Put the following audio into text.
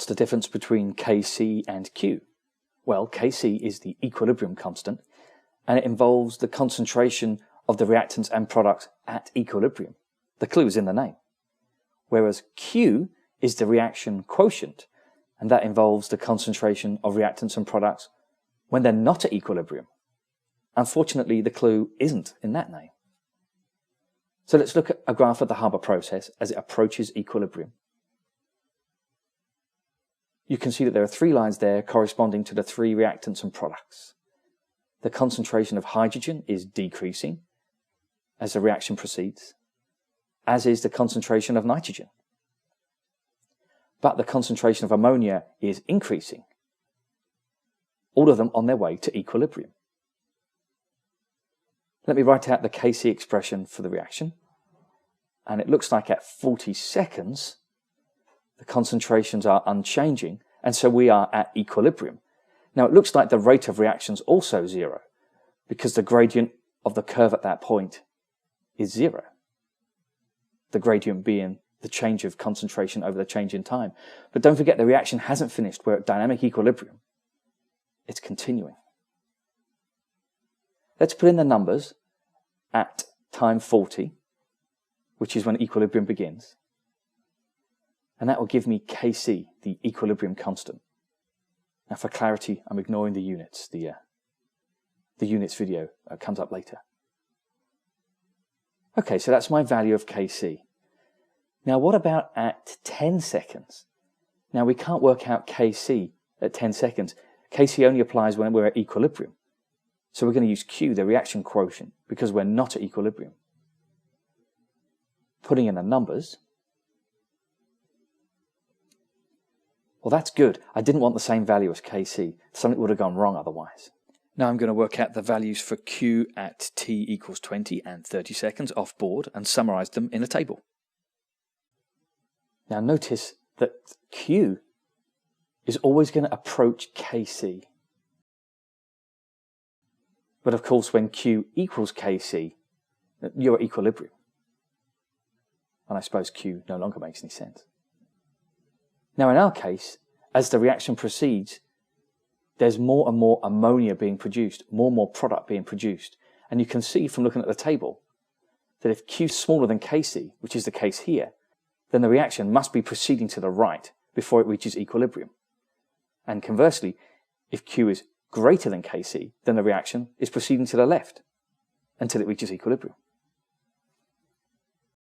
what's the difference between Kc and Q? Well, Kc is the equilibrium constant, and it involves the concentration of the reactants and products at equilibrium. The clue is in the name. Whereas Q is the reaction quotient, and that involves the concentration of reactants and products when they're not at equilibrium. Unfortunately, the clue isn't in that name. So let's look at a graph of the Haber process as it approaches equilibrium. You can see that there are three lines there corresponding to the three reactants and products. The concentration of hydrogen is decreasing as the reaction proceeds, as is the concentration of nitrogen. But the concentration of ammonia is increasing, all of them on their way to equilibrium. Let me write out the Kc expression for the reaction, and it looks like at 40 seconds the concentrations are unchanging, and so we are at equilibrium. Now it looks like the rate of reaction is also zero, because the gradient of the curve at that point is zero. The gradient being the change of concentration over the change in time. But don't forget, the reaction hasn't finished. We're at dynamic equilibrium. It's continuing. Let's put in the numbers at time 40, which is when equilibrium begins. And that will give me Kc, the equilibrium constant. Now for clarity, I'm ignoring the units. The units video comes up later. Okay, so that's my value of Kc. Now what about at 10 seconds? Now we can't work out Kc at 10 seconds. Kc only applies when we're at equilibrium. So we're going to use Q, the reaction quotient, because we're not at equilibrium. Putting in the numbers. Well, that's good. I didn't want the same value as Kc. Something would have gone wrong otherwise. Now I'm going to work out the values for Q at t equals 20 and 30 seconds off board and summarize them in a table. Now notice that Q is always going to approach Kc. But of course, when Q equals Kc, you're at equilibrium. And I suppose Q no longer makes any sense. Now in our case, as the reaction proceeds, there's more and more ammonia being produced, more and more product being produced. And you can see from looking at the table that if Q is smaller than Kc, which is the case here, then the reaction must be proceeding to the right before it reaches equilibrium. And conversely, if Q is greater than Kc, then the reaction is proceeding to the left until it reaches equilibrium.